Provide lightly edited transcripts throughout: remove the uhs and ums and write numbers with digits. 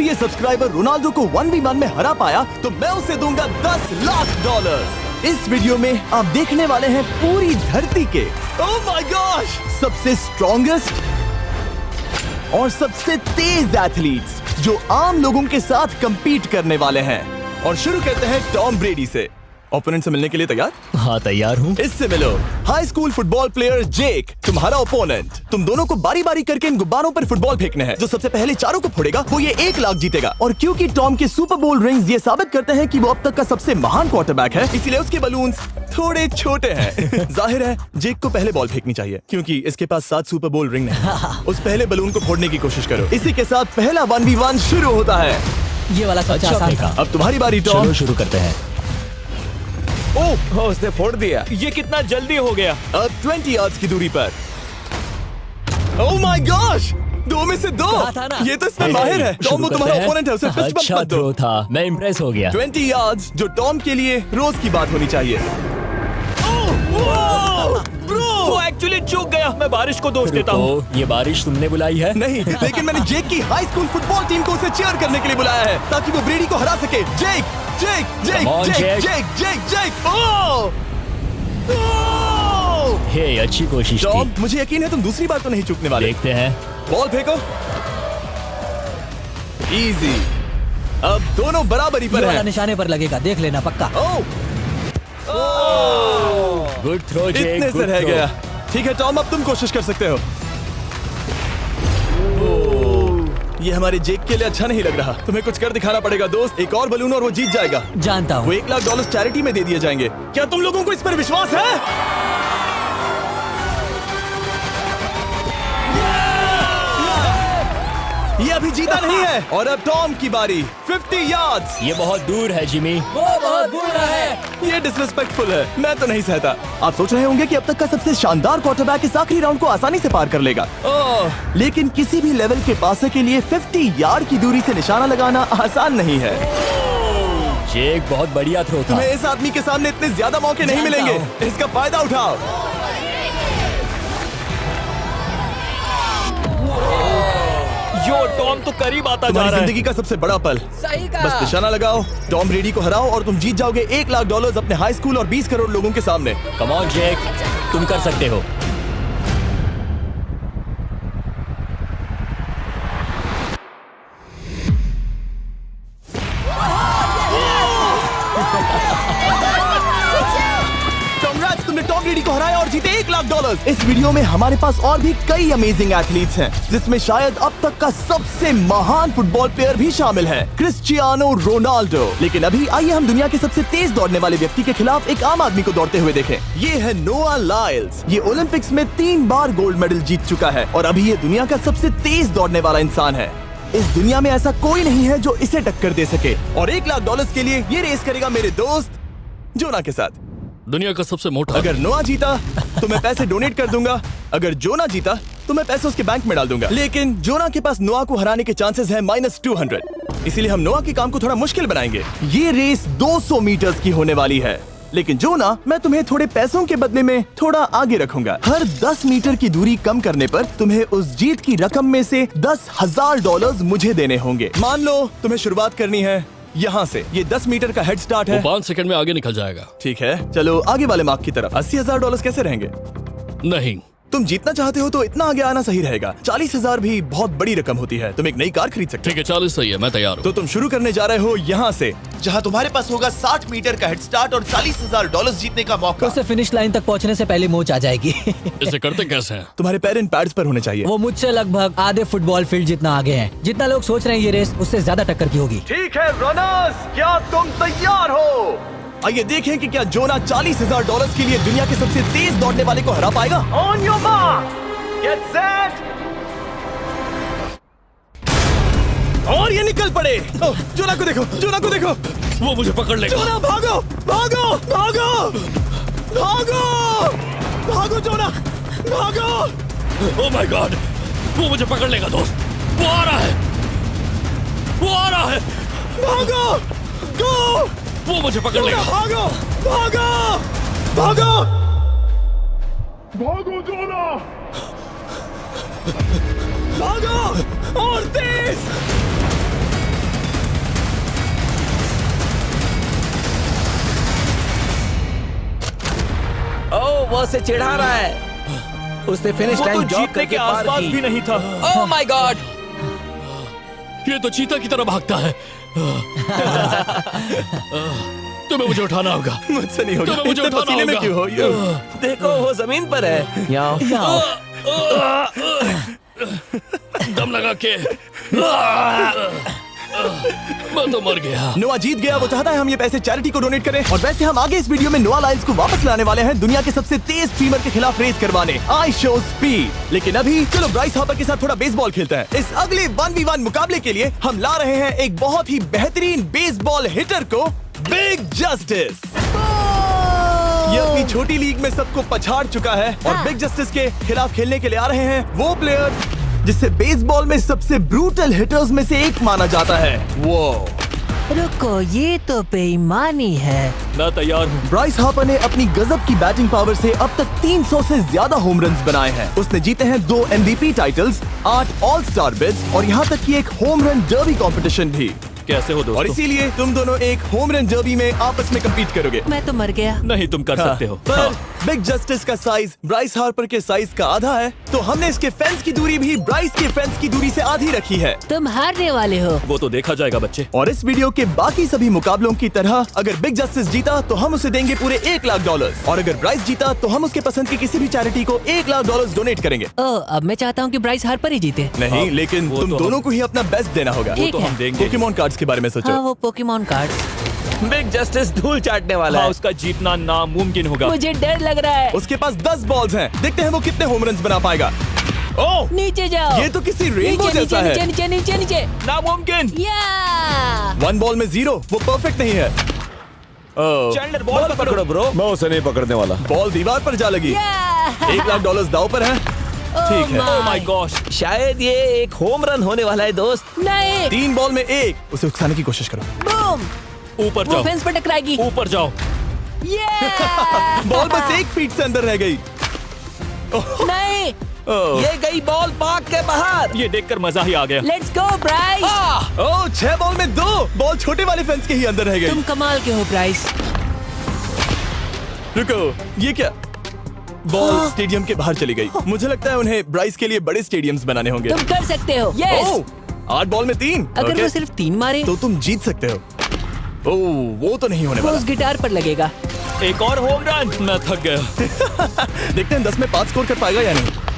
अगर ये subscriber Ronaldo को 1v1 में हरा पाया तो मैं उसे दूंगा $10 लाख। इस वीडियो में आप देखने वाले हैं पूरी धरती के ओह माय गॉश सबसे स्ट्रॉन्गेस्ट और सबसे तेज एथलीट्स जो आम लोगों के साथ compete करने वाले हैं। और शुरू करते हैं टॉम ब्रेडी से। ओपोनेंट से मिलने के लिए तैयार? हाँ तैयार हूँ। इससे मिलो। हाई स्कूल फुटबॉल प्लेयर जेक, तुम्हारा ओपोनेंट। तुम दोनों को बारी बारी करके इन गुब्बारों पर फुटबॉल फेंकने हैं। जो सबसे पहले चारों को फोड़ेगा वो ये 1 लाख जीतेगा। और क्योंकि टॉम के सुपर बोल रिंग्स ये साबित करते हैं कि वो अब तक का सबसे महान क्वार्टरबैक है, इसीलिए उसके बलून्स थोड़े छोटे हैं। जाहिर है जेक को पहले बॉल फेंकनी चाहिए क्योंकि इसके पास 7 सुपर बोल रिंग है। उस पहले बलून को फोड़ने की कोशिश करो। इसी के साथ पहला 1v1 शुरू होता है। ये वाला सबसे आसान था। अब तुम्हारी बारी टॉम। चलो शुरू करते हैं। ओह उसने फोड़ दिया। ये कितना जल्दी हो गया। अब 20 यार्ड्स की दूरी पर। ओह माय गॉश 2 में से 2। ये तो इसमें माहिर है। टॉम वो तुम्हारा ओपोनेंट है, उसे फिस्ट बम्प मत दो। थ्रो था, मैं इम्प्रेस हो गया। 20 यार्ड्स जो टॉम के लिए रोज की बात होनी चाहिए। वो एक्चुअली चूक गया। मैं बारिश को दोष देता हूँ। ये बारिश तुमने बुलाई है? नहीं, लेकिन मैंने जेक की हाई स्कूल फुटबॉल टीम को उसे चीयर करने के लिए बुलाया है ताकि वो ब्रेडी को हरा सके। जेक जेक जेक जेक जेक जेक जेक। हे अच्छी कोशिश टॉम थी। मुझे यकीन है तुम दूसरी बार तो नहीं चूकने वाले। देखते हैं। बॉल फेंको। इजी। अब दोनों बराबरी पर हैं। निशाने पर लगेगा, देख लेना पक्का। गुड थ्रो जेक। इतने से रह गया। ठीक है टॉम अब तुम कोशिश कर सकते हो। ये हमारे जेक के लिए अच्छा नहीं लग रहा। तुम्हें कुछ कर दिखाना पड़ेगा दोस्त। एक और बलून और वो जीत जाएगा। जानता हूँ। वो $1 लाख चैरिटी में दे दिए जाएंगे। क्या तुम लोगों को इस पर विश्वास है? ये अभी जीता नहीं है। और अब टॉम की बारी। 50 यार्ड्स। ये बहुत दूर है जिमी। वो बहुत दूर है। ये डिसरिस्पेक्टफुल है। मैं तो नहीं सहता। आप सोच रहे होंगे कि अब तक का सबसे शानदार क्वार्टरबैक इस आखिरी राउंड को आसानी से पार कर लेगा। लेकिन किसी भी लेवल के पासे के लिए 50 यार्ड की दूरी से निशाना लगाना आसान नहीं है। जेक बहुत बढ़िया थ्रो था। तुम्हें इस आदमी के सामने इतने ज्यादा मौके नहीं मिलेंगे। इसका फायदा उठाओ। यो टॉम तो करीब आता जा तुम्हारी रहा है। जिंदगी का सबसे बड़ा पल। सही कहा। बस निशाना लगाओ, टॉम ब्रेडी को हराओ और तुम जीत जाओगे $1 लाख अपने हाई स्कूल और 20 करोड़ लोगों के सामने। कम ऑन जेक, तुम कर सकते हो। Congrats, तुमने टॉम ब्रेडी को हराया और जीते $1 लाख। इस वीडियो में हमारे पास और भी कई अमेजिंग एथलीट्स हैं, जिसमें शायद अब तक का सबसे महान फुटबॉल प्लेयर भी शामिल है, क्रिस्टियानो रोनाल्डो। लेकिन अभी आइए हम दुनिया के सबसे तेज दौड़ने वाले व्यक्ति के खिलाफ एक आम आदमी को दौड़ते हुए देखें। ये है नोआ लाइल्स। ये ओलंपिक्स में 3 बार गोल्ड मेडल जीत चुका है और अभी ये दुनिया का सबसे तेज दौड़ने वाला इंसान है। इस दुनिया में ऐसा कोई नहीं है जो इसे टक्कर दे सके। और $1 लाख के लिए ये रेस करेगा मेरे दोस्त जोना के साथ। दुनिया का सबसे मोटा। अगर नोआ जीता तो मैं पैसे डोनेट कर दूंगा। अगर जोना जीता तो मैं पैसे उसके बैंक में डाल दूंगा। लेकिन जोना के पास नोआ को हराने के चांसेस हैं -200। इसीलिए हम नोआ के काम को थोड़ा मुश्किल बनाएंगे। ये रेस 200 मीटर्स की होने वाली है। लेकिन जोना, मैं तुम्हें थोड़े पैसों के बदले में थोड़ा आगे रखूंगा। हर 10 मीटर की दूरी कम करने पर तुम्हें उस जीत की रकम में से $10,000 मुझे देने होंगे। मान लो तुम्हें शुरुआत करनी है यहाँ से। ये 10 मीटर का हेड स्टार्ट है। 5 सेकंड में आगे निकल जाएगा। ठीक है, चलो आगे वाले मार्क की तरफ। $80,000 कैसे रहेंगे? नहीं, तुम जीतना चाहते हो तो इतना आगे आना सही रहेगा। 40,000 भी बहुत बड़ी रकम होती है। तुम एक नई कार खरीद सकते हो। ठीक है 40 सही है, मैं तैयार हूँ। तो तुम शुरू करने जा रहे हो यहाँ से, जहाँ तुम्हारे पास होगा 60 मीटर का हेड स्टार्ट और $40,000 जीतने का मौका। उसे फिनिश लाइन तक पहुँचने से पहले मोच आ जाएगी। इसे करते कैसे हैं? तुम्हारे पैर इन पैड्स पर होने चाहिए। वो मुझसे लगभग आधे फुटबॉल फील्ड जितना आगे हैं। जितना लोग सोच रहे हैं ये रेस उससे ज्यादा टक्कर की होगी। ठीक है रनर्स, क्या तुम तैयार हो? आइए देखें कि क्या जोना $40,000 के लिए दुनिया के सबसे तेज दौड़ने वाले को हरा पाएगा। On your mark, get set, और ये निकल पड़े। जोना को देखो, जोना को देखो। वो मुझे पकड़ लेगा। जोना भागो, भागो, भागो, भागो, भागो जोना, भागो। ओह माय गॉड, वो मुझे पकड़ लेगा दोस्त। वो आ रहा है, वो आ रहा है। भागो, गो। वो मुझे पकड़ लेगा। भागो, भागो, भागो, भागो जोना, भागो और तेज। वो उसे चिढ़ा रहा है। उसने फिनिश लाइन जॉग करके पार की। भी नहीं था। Oh my God! ये तो चीता की तरह भागता है। तुम्हें मुझे उठाना होगा। मुझसे नहीं होगा। तुम्हें मुझे इतने उठाना पसीने में होगा। क्यों हो? देखो वो जमीन पर है। याओ। दम लगा के। मैं तो मर गया। नोआ जीत गया। वो चाहता है हम ये पैसे चैरिटी को डोनेट करें। और वैसे हम आगे इस वीडियो में नोआ लाइल्स को वापस लाने वाले हैं दुनिया के सबसे तेज स्ट्रीमर के खिलाफ रेस करवाने, आई शो स्पीड। लेकिन अभी चलो ब्राइस हार्पर के साथ थोड़ा बेसबॉल खेलते हैं। इस अगले 1v1 मुकाबले के लिए हम ला रहे हैं एक बहुत ही बेहतरीन बेसबॉल हिटर को, बिग जस्टिस। ये अपनी छोटी लीग में सबको पछाड़ चुका है और बिग जस्टिस के खिलाफ खेलने के लिए आ रहे हैं वो प्लेयर जिसे बेसबॉल में सबसे ब्रूटल हिटर्स में से एक माना जाता है। वो रुको, ये तो बेईमानी है। मैं तैयार हूँ। ब्राइस हार्पर ने अपनी गजब की बैटिंग पावर से अब तक 300 से ज्यादा होम रन्स बनाए हैं। उसने जीते हैं 2 MVP titles, 8 all star bids और यहाँ तक कि एक होम रन डर्बी कंपटीशन भी। कैसे हो और दोस्तों? इसीलिए तुम दोनों एक होम रन डर्बी में आपस में कम्पीट करोगे। मैं तो मर गया। नहीं, तुम कर सकते हो। पर बिग जस्टिस का साइज ब्राइस हार्पर के साइज का आधा है, तो हमने इसके फेंस की दूरी भी ब्राइस के फेंस की दूरी से आधी रखी है। तुम हारने वाले हो। वो तो देखा जाएगा बच्चे। और इस वीडियो के बाकी सभी मुकाबलों की तरह अगर बिग जस्टिस जीता तो हम उसे देंगे पूरे $1 लाख और अगर ब्राइस जीता तो हम उसके पसंद की किसी भी चैरिटी को $1 लाख डोनेट करेंगे। अब मैं चाहता हूँ कि ब्राइस हार्पर ही जीते। नहीं, हाँ, लेकिन वो तुम तो दोनों को ही अपना बेस्ट देना होगा। ठीक तो है। हम देंगे। पोकेमॉन कार्ड्स के बारे में सोचो। हाँ, वो पोकेमॉन कार्ड। बिग जस्टिस धूल चाटने वाला हाँ, है। उसका जीतना नामुमकिन होगा। मुझे डर लग रहा है। उसके पास 10 बॉल्स हैं। देखते हैं वो कितने होम रन्स बना पाएगा। ओह, नीचे जाओ। ये तो किसी रेनबो नीचे जैसा नीचे है। नीचे नीचे नीचे। नामुमकिन। या 1 बॉल में 0, वो परफेक्ट नहीं है। ओह, चैंडलर बॉल पकड़ो ब्रो। मैं उसे नहीं पकड़ने वाला। बॉल दीवार पर जा लगी। $1 लाख दाव पर है। ठीक है। Oh my gosh. शायद ये एक होम रन होने वाला है दोस्त। नहीं। 3 बॉल में 1, उसे उकसाने की कोशिश करो। बूम। ऊपर वो जाओ। फेंस पर टकराएगी। ऊपर जाओ। बॉल बस 1 फीट से अंदर रह गई। नहीं। ओह, ये गई बॉल पार्क के बाहर। ये देखकर मजा ही आ गया। Let's go Bryce. Oh, 6 ball में 2, बॉल छोटे वाले फेंस के ही अंदर रह गई। तुम कमाल के हो ब्राइस। रुको, ये क्या? बॉल स्टेडियम के बाहर चली गई। मुझे लगता है उन्हें ब्राइस के लिए बड़े स्टेडियम्स बनाने होंगे। तुम कर सकते हो। यस। ओह, 8 बॉल में 3। अगर ओके, वो सिर्फ 3 मारे तो तुम जीत सकते हो। ओह, वो तो नहीं होने वो वाला। उस गिटार पर लगेगा। एक और होम रन। मैं थक गया। देखते हैं 10 में 5 स्कोर कर पाएगा या नहीं।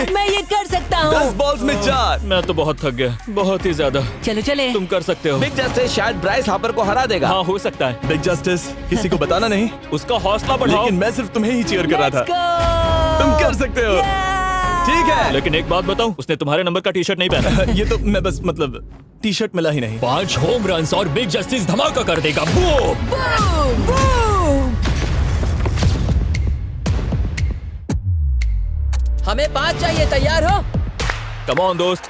मैं ये कर सकता 10 हूँ। बॉल्स में 4। मैं तो बहुत थक गया, बहुत ही ज्यादा। चलो चले। तुम कर सकते हो। बिग जस्टिस शायद ब्राइस हार्पर को हरा देगा। हाँ, हो सकता है। बिग जस्टिस, किसी को बताना नहीं। उसका हौसला बढ़ाओ। लेकिन मैं सिर्फ तुम्हें ही चीयर कर रहा Let's था। go! तुम कर सकते हो। ठीक है। लेकिन एक बात बताऊं, उसने तुम्हारे नंबर का टी शर्ट नहीं पहना। ये तो मैं बस मतलब टी शर्ट मिला ही नहीं। 5 होम रन्स और बिग जस्टिस धमाका कर देगा। बूम। Boom! Boom! हमें 5 चाहिए। तैयार हो? कम ऑन दोस्त।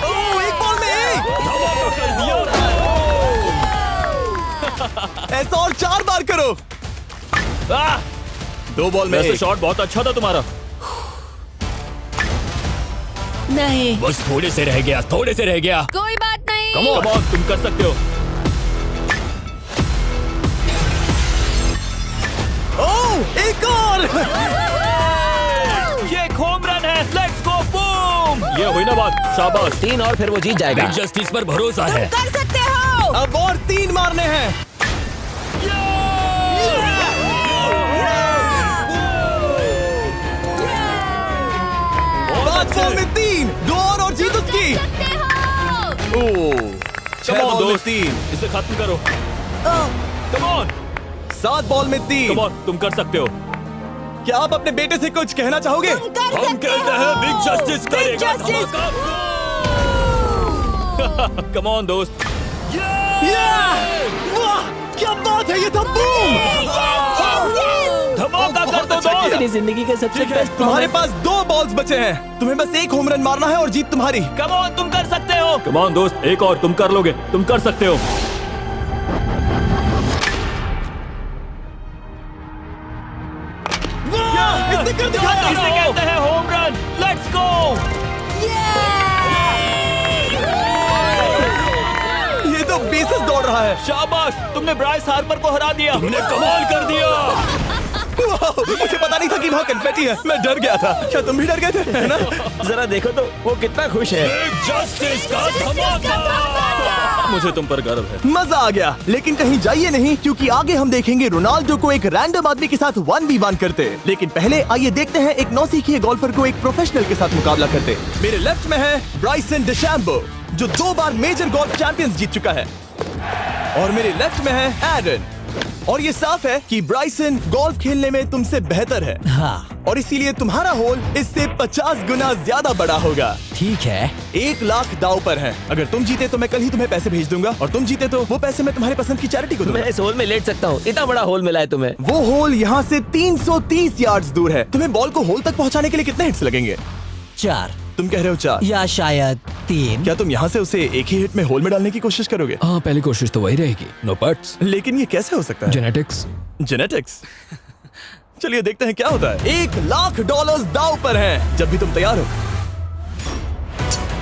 ओह, 1 बॉल में 1। धमाका कर दिया। ऐसा और 4 बार करो। 2 बॉल में वैसे 1। शॉट बहुत अच्छा था तुम्हारा। नहीं। बस थोड़े से रह गया, थोड़े से रह गया। कोई बात नहीं। कम ऑन, तुम कर सकते हो। ओह, एक और। ये एक होम रन है। Let's go. बूम। ये हुई ना बात। शाबाश। 3 और फिर वो जीत जाएगा। बिग जस्टिस पर भरोसा है। कर सकते हो। अब और 3 मारने हैं। 5 बॉल में 3, 2 और जीत उसकी। ओह, 6 बॉल में 3, इसे खत्म करो। Come on. 7 बॉल में 3। कम ऑन, तुम कर सकते हो। क्या आप अपने बेटे से कुछ कहना चाहोगे? हम कहते हैं बिग जस्टिस करेगा धमाका। कम ऑन दोस्त। वाह, क्या बात है, ये था बूम। धमाका कर दो अच्छा किया। दोस्त। मेरी जिंदगी का सबसे ठीक है, बेस्ट तुम्हारे पास 2 बॉल्स बचे हैं। तुम्हें बस 1 होम रन मारना है और जीत तुम्हारी। कम ऑन, तुम कर सकते हो। कम ऑन दोस्त, एक और, तुम कर लोगे। तुम कर सकते हो। इसने कर दिखाया। इसे कहते हैं होम रन। Let's go. रहा है। शाबाश, तुमने ब्राइस हार्पर को हरा दिया। तुमने कमाल कर दिया। वाह, मुझे पता नहीं था कि वहाँ कन्फेटी है। मैं डर गया था। क्या तुम भी डर गए थे, है ना? जरा देखो तो वो कितना खुश है। जस्टिस का धमाका। मुझे तुम पर गर्व है। मजा आ गया। लेकिन कहीं जाइए नहीं, क्योंकि आगे हम देखेंगे रोनाल्डो को एक रैंडम आदमी के साथ 1v1 करते। लेकिन पहले आइए देखते हैं एक नौसिखिए गोल्फर को एक प्रोफेशनल के साथ मुकाबला करते। मेरे लेफ्ट में है ब्राइसन डेशैम्बो, जो 2 बार मेजर गोल्फ चैंपियंस जीत चुका है, और मेरे लेफ्ट में है एरन। और ये साफ है कि ब्राइसन गोल्फ खेलने में तुमसे बेहतर है। हाँ, और इसीलिए तुम्हारा होल इससे 50 गुना ज्यादा बड़ा होगा। ठीक है। 1 लाख दाव पर है। अगर तुम जीते तो मैं कल ही तुम्हें पैसे भेज दूंगा, और तुम जीते तो वो पैसे मैं तुम्हारे पसंद की चैरिटी को दूंगा। मैं इस होल में लेट सकता हूँ। इतना बड़ा होल मिला है तुम्हें। वो होल यहाँ से 330 यार्ड्स दूर है। तुम्हें बॉल को होल तक पहुँचाने के लिए कितने हिट्स लगेंगे? 4 तुम कह रहे हो 4, या शायद 3। क्या तुम यहाँ से उसे एक ही हिट में होल में डालने की कोशिश करोगे? हाँ, पहली कोशिश तो वही रहेगी। नो पट्स। लेकिन ये कैसे हो सकता है? जेनेटिक्स। जेनेटिक्स। चलिए देखते हैं क्या होता है। $1 लाख दाव पर है, जब भी तुम तैयार हो।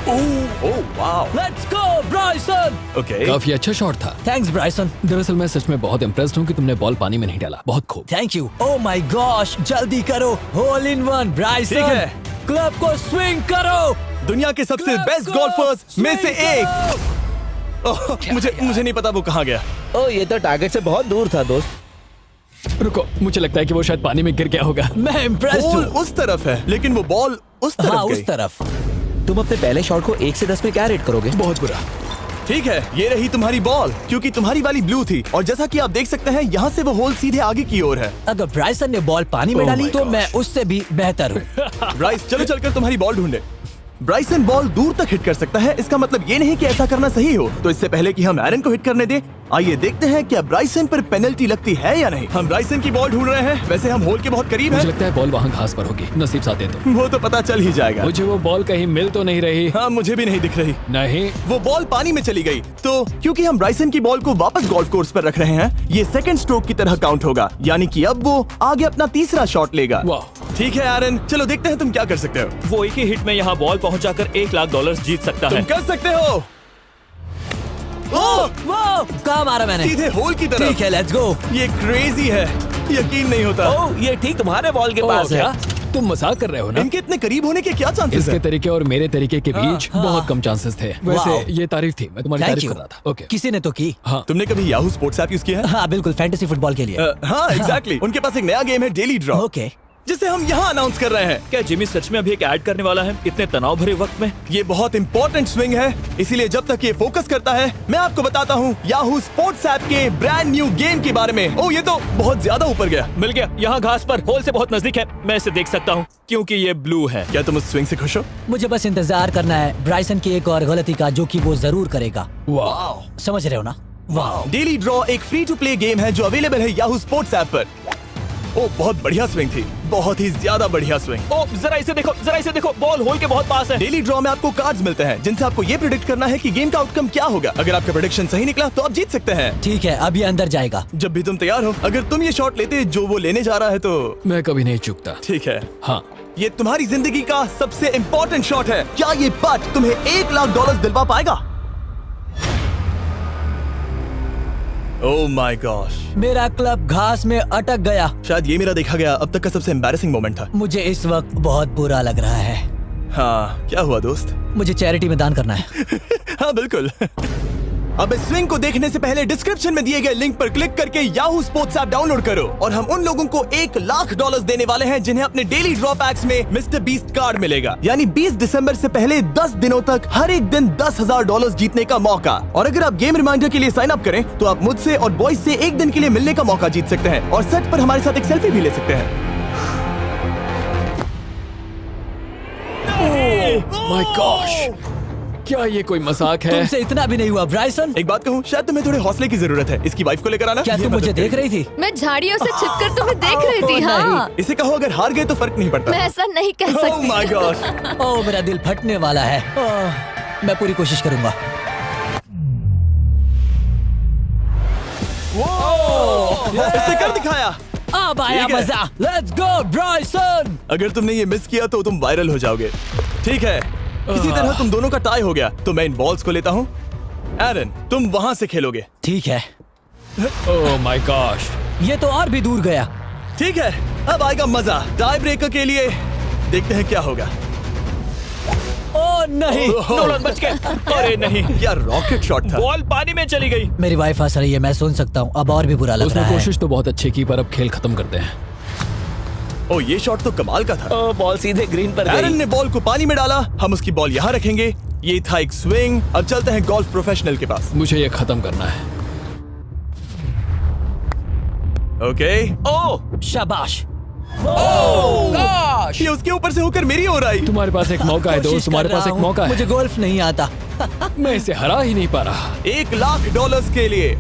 Oh wow, let's go Bryson. Okay. काफी अच्छा शॉट था। Thanks Bryson. दरअसल मैं सच में बहुत इम्प्रेस्ड हूँ कि तुमने बॉल पानी में नहीं डाला। बहुत खूब। Thank you. Oh my gosh, जल्दी करो। होल इन 1 ब्राइसन। ठीक है। क्लब को स्विंग करो। दुनिया के सबसे बेस्ट गोल्फर्स में से एक। ओह, मुझे नहीं पता वो कहाँ गया। ओ, ये तो टारगेट से बहुत दूर था दोस्त। रुको, मुझे लगता है कि वो शायद पानी में गिर गया होगा। मैं इम्प्रेस्ड बॉल हूँ। उस तरफ है, लेकिन वो बॉल उस तरफ हाँ, गई। उस तरफ। तुम अपने पहले शॉट को 1 से 10 में क्या रेट करोगे? बहुत बुरा। ठीक है, ये रही तुम्हारी बॉल, क्योंकि तुम्हारी वाली ब्लू थी, और जैसा कि आप देख सकते हैं यहाँ से वो होल सीधे आगे की ओर है। अगर ब्राइसन ने बॉल पानी में Oh डाली my तो gosh. मैं उससे भी बेहतर हूँ। ब्राइस, चलो चलकर तुम्हारी बॉल ढूंढे। ब्राइसन बॉल दूर तक हिट कर सकता है। इसका मतलब ये नहीं कि ऐसा करना सही हो। तो इससे पहले कि हम एरन को हिट करने दें, आइए देखते हैं क्या ब्राइसन पर पेनल्टी लगती है या नहीं। हम ब्राइसन की बॉल ढूंढ रहे हैं। वैसे हम होल के बहुत करीब मुझे हैं। लगता है बॉल वहाँ घास पर होगी। नसीब साथ दे तो। वो तो पता चल ही जाएगा। मुझे वो बॉल कहीं मिल तो नहीं रही। हाँ, मुझे भी नहीं दिख रही। नहीं। वो बॉल पानी में चली गई। तो क्योंकि हम ब्राइसन की बॉल को वापस गोल्फ कोर्स पर रख रहे हैं, ये सेकंड स्ट्रोक की तरह काउंट होगा, यानी कि अब वो आगे अपना तीसरा शॉट लेगा। वाह। ठीक है एरन, चलो देखते हैं तुम क्या कर सकते हो। वो एक ही हिट में यहाँ बॉल पहुँचाकर $1 लाख जीत सकता तुम है। कर सकते हो। ओह, वो कहाँ मारा मैंने? सीधे होल की तरफ। ठीक है, लेट्स गो। ये क्रेजी है, यकीन नहीं होता। ओ, ये ठीक तुम्हारे बॉल के पास है। क्या? तुम मजाक कर रहे हो ना? इनके इतने करीब होने के क्या चांसेस इसके हैं? तरीके और मेरे तरीके के बीच हाँ। बहुत कम चांसेस थे। वाओ। वैसे ये तारीफ थी, मैं तुम्हारी थैंक तारीफ यू। कर रहा था। ओके। किसी ने तो की। हाँ। तुमने कभी याहू स्पोर्ट्स ऐप यूज किया है? हाँ बिल्कुल, फैंटेसी फुटबॉल के लिए। हाँ, एग्जैक्टली। उनके पास एक नया गेम है, डेली ड्रॉ, ओके। जिसे हम यहाँ अनाउंस कर रहे हैं। क्या जिमी सच में अभी एक ऐड करने वाला है इतने तनाव भरे वक्त में? ये बहुत इंपॉर्टेंट स्विंग है, इसीलिए जब तक ये फोकस करता है, मैं आपको बताता हूँ याहू स्पोर्ट्स ऐप के ब्रांड न्यू गेम के बारे में। ओह, ये तो बहुत ज्यादा ऊपर गया। मिल गया, यहाँ घास पर होल से बहुत नजदीक है। मैं इसे देख सकता हूँ क्योंकि ये ब्लू है। क्या तुम उस स्विंग से खुश हो? मुझे बस इंतजार करना है ब्राइसन की एक और गलती का, जो कि वो जरूर करेगा। वाह। समझ रहे हो ना? वाह। डेली ड्रॉ एक फ्री टू प्ले गेम है जो अवेलेबल है याहू स्पोर्ट्स ऐप पर। ओह, बहुत बढ़िया स्विंग थी, बहुत ही ज्यादा बढ़िया स्विंग। ओ, जरा इसे देखो, बॉल होल के बहुत पास है। डेली ड्रॉ में आपको कार्ड्स मिलते हैं, जिनसे आपको ये प्रेडिक्ट करना है कि गेम का आउटकम क्या होगा। अगर आपका प्रेडिक्शन सही निकला तो आप जीत सकते हैं। ठीक है, अब ये अंदर जाएगा। जब भी तुम तैयार हो, अगर तुम ये शॉट लेते जो वो लेने जा रहा है तो मैं कभी नहीं चूकता। ठीक है। हाँ। ये तुम्हारी जिंदगी का सबसे इम्पोर्टेंट शॉट है। क्या ये पट तुम्हें $1 लाख दिलवा पाएगा? ओह माय गॉश, मेरा क्लब घास में अटक गया। शायद ये मेरा देखा गया अब तक का सबसे एम्बैरेसिंग मोमेंट था। मुझे इस वक्त बहुत बुरा लग रहा है। हाँ, क्या हुआ दोस्त? मुझे चैरिटी में दान करना है। हाँ बिल्कुल। अब इस स्विंग को देखने से पहले डिस्क्रिप्शन में दिए गए लिंक पर क्लिक करके याहू स्पोर्ट्स ऐप डाउनलोड करो, और हम उन लोगों को $1 लाख देने वाले हैं जिन्हें अपने डेली ड्रॉ पैक्स में मिस्टर बीस्ट कार्ड मिलेगा। यानी 20 दिसंबर से पहले 10 दिनों तक हर एक दिन $10,000 जीतने का मौका। और अगर आप गेम रिमाइंडर के लिए साइन अप करें तो आप मुझसे और बॉयज से एक दिन के लिए मिलने का मौका जीत सकते हैं, और सेट पर हमारे साथ एक सेल्फी भी ले सकते हैं। माय गॉश, क्या ये कोई मजाक है? तुमसे इतना भी नहीं हुआ ब्राइसन। एक बात कहूँ, शायद तुम्हें थोड़े हौसले की जरूरत है। इसकी वाइफ को लेकर आना। क्या ये तुम मदद मुझे देख करेगी। रही थी? मैं झाड़ियों से छिपकर तुम्हें देख रही थी। नहीं। हाँ, इसे कहो अगर हार गए तो फर्क नहीं पड़ता। मैं ऐसा नहीं कह Oh सकती। my gosh! ओह, मेरा दिल फटने वाला है। मैं पूरी कोशिश करूंगा। इसने कर दिखाया। अब आया ठीक है। मजा। Let's go Bryson. अगर तुमने ये मिस किया तो तुम वायरल हो जाओगे। ठीक है, किसी तरह तुम दोनों का टाई हो गया, तो मैं इन बॉल्स को लेता हूँ एरन, तुम वहां से खेलोगे। ठीक है, ओह माय गॉश, ये तो और भी दूर गया। ठीक है, अब आएगा मजा। टाई ब्रेकर के लिए देखते हैं क्या होगा। ओ नहीं, नोलन बच गए। अरे नहीं, क्या रॉकेट शॉट था। बॉल पानी में चली गई। मेरी वाइफ हंस रही है, मैं सुन सकता हूँ। अब और भी बुरा लग उसने रहा है। कोशिश तो बहुत अच्छी की, पर अब खेल खत्म करते हैं। ओ, ये शॉट तो कमाल का था। बॉल सीधे ग्रीन पर एरन गई। ने बॉल को पानी में डाला, हम उसकी बॉल यहाँ रखेंगे। ये था एक स्विंग। अब चलते हैं गोल्फ प्रोफेशनल के पास। मुझे ये खत्म करना है। ओके। ओह शाबाश। ये उसके ऊपर से होकर मेरी ओर आई। तुम्हारे पास एक मौका है कोशिश दोस्त, तुम्हारे कर पास रहा एक हूँ। मौका है। मुझे गोल्फ नहीं आता। मैं इसे हरा ही नहीं पा रहा। $1,00,000 के लिए।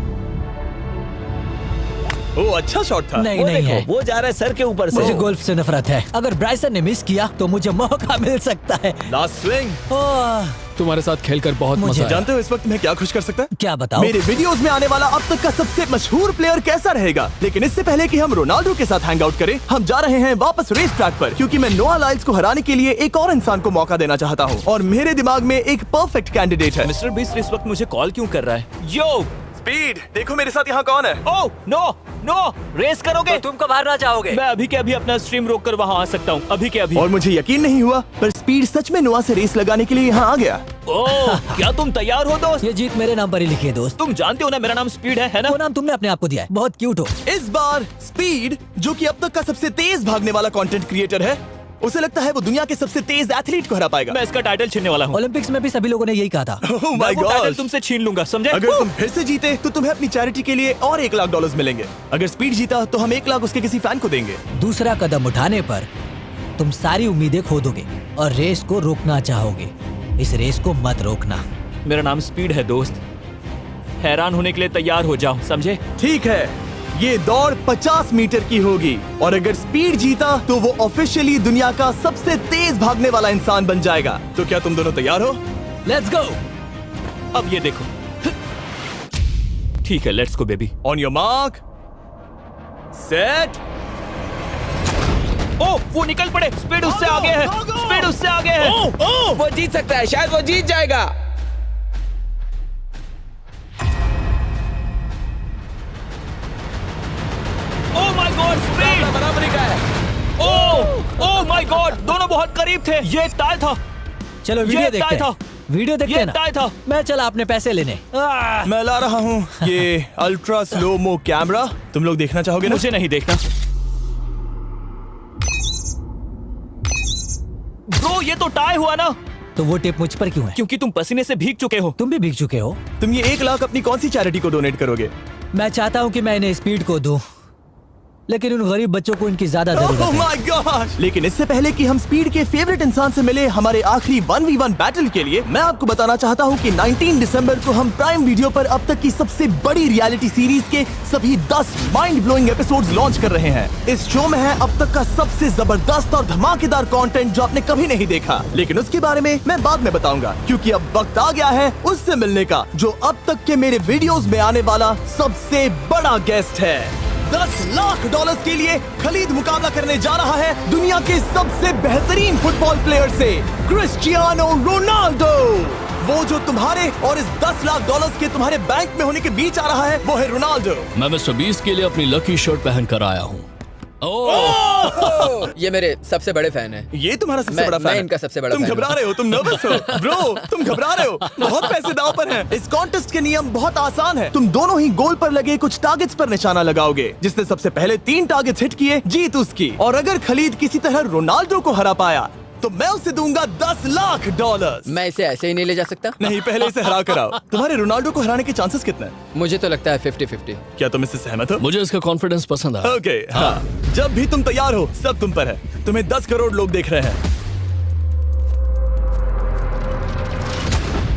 ओ, अच्छा शॉट था। नहीं वो नहीं देखो, है। वो जा रहा है सर के ऊपर से। मुझे गोल्फ से नफरत है। अगर ब्राइसन ने मिस किया तो मुझे मौका मिल सकता है। Last swing. ओह, तुम्हारे साथ खेलकर बहुत मुझे मजा आया। जानते हो इस वक्त मैं क्या खुश कर सकता है? क्या बताओ? मेरे वीडियोस में आने वाला अब तक का सबसे मशहूर प्लेयर कैसा रहेगा। लेकिन इससे पहले कि हम रोनाल्डो के साथ हैंग आउट करें, हम जा रहे हैं वापस रेस ट्रैक पर, क्योंकि मैं नोआ लाइल्स को हराने के लिए एक और इंसान को मौका देना चाहता हूँ। और मेरे दिमाग में एक परफेक्ट कैंडिडेट है। मिस्टर बीस्ट इस वक्त मुझे कॉल क्यों कर रहा है? यो, स्पीड, देखो मेरे साथ यहाँ कौन है। ओह नो नो, रेस करोगे? तुम कब हारना चाहोगे? मैं अभी के अभी अपना स्ट्रीम रोक कर वहाँ आ सकता हूँ, अभी के अभी। और मुझे यकीन नहीं हुआ, पर स्पीड सच में नोआ से रेस लगाने के लिए यहाँ आ गया। ओह, क्या तुम तैयार हो दोस्त? ये जीत मेरे नाम पर ही लिखी है दोस्त। तुम जानते हो ना मेरा नाम स्पीड है ना? वो नाम तुमने अपने आप को दिया है। बहुत क्यूट हो। इस बार स्पीड, जो कि अब तक का सबसे तेज भागने वाला कंटेंट क्रिएटर है, उसे लगता है वो दुनिया के सबसे तेज एथलीट को हरा पाएगा। मैं इसका टाइटल छीनने वाला हूँ। ओलंपिक्स में भी सभी लोगों ने यही कहा था। Oh मैं my वो टाइटल God! तुमसे छीन लूंगा, समझे? अगर तुम फिर से जीते तो तुम्हें अपनी चैरिटी के लिए और $1,00,000 मिलेंगे। अगर स्पीड जीता तो हम 1 लाख उसके किसी फैन को देंगे। दूसरा कदम उठाने पर तुम सारी उम्मीदें खो दोगे और रेस को रोकना चाहोगे। इस रेस को मत रोकना। मेरा नाम स्पीड है दोस्त, हैरान होने के लिए तैयार हो जाओ, समझे? ठीक है, ये दौड़ 50 मीटर की होगी और अगर स्पीड जीता तो वो ऑफिशियली दुनिया का सबसे तेज भागने वाला इंसान बन जाएगा। तो क्या तुम दोनों तैयार हो? Let's go. अब ये देखो। ठीक है, let's go baby. On your mark, set. Oh, वो निकल पड़े। स्पीड उससे आगे है, स्पीड उससे आगे है। वो जीत सकता है, शायद वो जीत जाएगा। ओह माय गॉड, स्पीड बराबरी का है। ओह माय गॉड, दोनों बहुत करीब थे। ये टाई था। चलो वीडियो ये देखते टाई था। हैं। वीडियो देखते ये हैं ना। टाई था। मैं चला अपने पैसे लेने। मैं ला रहा हूँ ये अल्ट्रा स्लो मो कैमरा। तुम लोग देखना चाहोगे ना? मुझे नहीं देखना। ब्रो, ये तो टाई हुआ ना? तो वो टिप मुझ पर क्यों है? क्योंकि तुम पसीने से भीग चुके हो। तुम भी भीग चुके हो। तुम ये 1 लाख अपनी कौन सी चैरिटी को डोनेट करोगे? मैं चाहता हूँ कि मैं इन्हें स्पीड को दूं, लेकिन उन गरीब बच्चों को इनकी ज्यादा जरूरत Oh है। my gosh! लेकिन इससे पहले कि हम स्पीड के फेवरेट इंसान से मिले हमारे आखिरी 1v1 बैटल के लिए, मैं आपको बताना चाहता हूँ कि 19 दिसंबर को हम प्राइम वीडियो पर अब तक की सबसे बड़ी रियलिटी सीरीज के सभी 10 माइंड ब्लोइंग एपिसोड्स लॉन्च कर रहे हैं। इस शो में है अब तक का सबसे जबरदस्त और धमाकेदार कंटेंट जो आपने कभी नहीं देखा, लेकिन उसके बारे में मैं बाद में बताऊंगा, क्योंकि अब वक्त आ गया है उससे मिलने का जो अब तक के मेरे वीडियोस में आने वाला सबसे बड़ा गेस्ट है। $10,00,000 के लिए खलीद मुकाबला करने जा रहा है दुनिया के सबसे बेहतरीन फुटबॉल प्लेयर से, क्रिस्टियानो रोनाल्डो। वो जो तुम्हारे और इस $10,00,000 के तुम्हारे बैंक में होने के बीच आ रहा है, वो है रोनाल्डो। मैं मिस्टर बीस्ट के लिए अपनी लकी शर्ट पहन कर आया हूँ। ये मेरे सबसे बड़े फैन है। ये तुम्हारा सबसे मैं- बड़ा फैन मैं है। इनका सबसे बड़ा तुम फैन घबरा हूँ। रहे हो, तुम नर्वस हो ब्रो, तुम घबरा रहे हो। बहुत पैसे दांव पर हैं। इस कॉन्टेस्ट के नियम बहुत आसान है। तुम दोनों ही गोल पर लगे कुछ टारगेट्स पर निशाना लगाओगे। जिसने सबसे पहले 3 टारगेट्स हिट किए, जीत उसकी। और अगर खलीद किसी तरह रोनाल्डो को हरा पाया तो मैं उसे दूंगा $10,00,000। मैं इसे ऐसे ही नहीं ले जा सकता। नहीं, पहले इसे हरा कर आओ। तुम्हारे रोनाल्डो को हराने के चांसेस कितने हैं? मुझे तो लगता है 50-50। क्या तुम इससे सहमत हो? मुझे इसका कॉन्फिडेंस पसंद आया। ओके, हाँ। जब भी तुम तैयार हो, सब तुम पर है। तुम्हें 10 करोड़ लोग देख रहे हैं।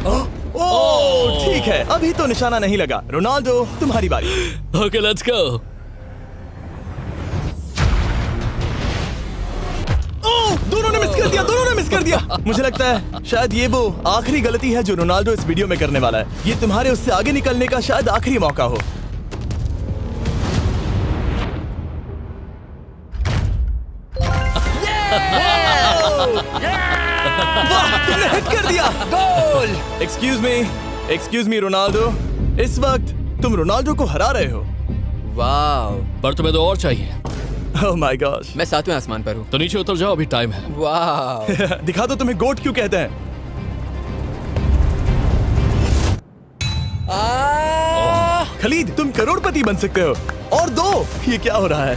ओह, ठीक है, अभी तो निशाना नहीं लगा। रोनाल्डो, तुम्हारी बारी। Okay, let's go. ओह, दोनों ने मिस कर दिया, दोनों ने मिस कर दिया। मुझे लगता है शायद ये वो आखिरी गलती है जो रोनाल्डो इस वीडियो में करने वाला है। ये तुम्हारे उससे आगे निकलने का शायद आखिरी मौका हो। वाह, तुमने हिट कर दिया। Goal! Excuse me, excuse me Ronaldo, इस वक्त तुम रोनाल्डो को हरा रहे हो। वाह, पर तुम्हें तो और चाहिए। Oh my gosh. मैं 7वें आसमान पर हूँ। तो नीचे उतर जाओ, अभी टाइम है। वाह, दिखा दो तुम्हें गोट क्यों कहते हैं। खलीद, तुम करोड़पति बन सकते हो। और दो, ये क्या हो रहा है?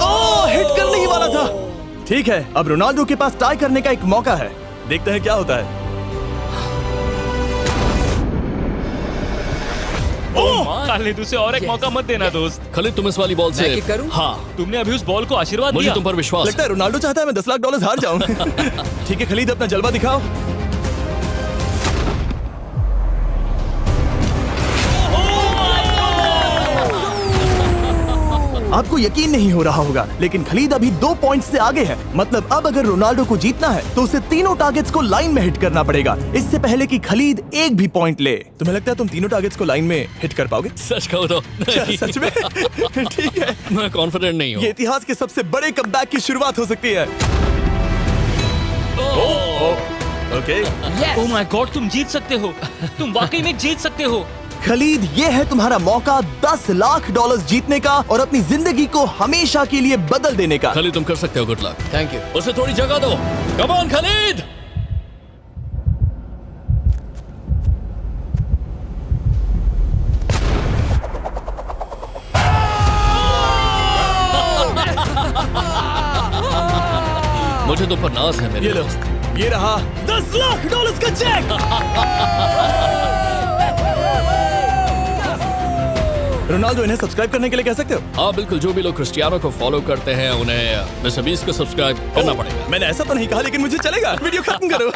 ओह, हिट करने ही वाला था। ठीक है, अब रोनाल्डो के पास टाई करने का एक मौका है। देखते हैं क्या होता है। खालिद, उसे और एक मौका मत देना दोस्त। खालिद, तुम इस वाली बॉल मैं से किक करूं? हाँ, तुमने अभी उस बॉल को आशीर्वाद मुझे दिया। तुम पर विश्वास लगता है रोनाल्डो चाहता है मैं $10 लाख हार जाऊं। ठीक है खलीद, अपना जलवा दिखाओ। आपको यकीन नहीं हो रहा होगा, लेकिन खलीद अभी 2 पॉइंट से आगे है। मतलब अब अगर रोनाल्डो को जीतना है तो उसे तीनों टारगेट्स को लाइन में हिट करना पड़ेगा, इससे पहले कि खलीद एक भी पॉइंट ले। तुम्हें लगता है तुम तीनों टारगेट्स को लाइन में हिट कर पाओगे? सच कहो तो नहीं। सच में? ठीक है, मैं कॉन्फिडेंट नहीं हूँ। ये इतिहास के सबसे बड़े कमबैक की शुरुआत हो सकती है। ओके, ओह माय गॉड, तुम जीत सकते हो। तुम वाकई में जीत सकते हो। खलीद, ये है तुम्हारा मौका $10 लाख जीतने का और अपनी जिंदगी को हमेशा के लिए बदल देने का। खालिद, तुम कर सकते हो। Good luck. Thank you. उसे थोड़ी जगह दो। Come on Khalid. मुझे तो पर नाज है मेरे ये लो, दोस्त। ये रहा $10 लाख का चेक। रोनाल्डो, इन्हें सब्सक्राइब करने के लिए कह सकते हो? हाँ बिल्कुल, जो भी लोग क्रिस्टियानो को फॉलो करते हैं उन्हें मिस्टर बीस्ट को सब्सक्राइब करना पड़ेगा। मैंने ऐसा तो नहीं कहा, लेकिन मुझे चलेगा। वीडियो खत्म करो।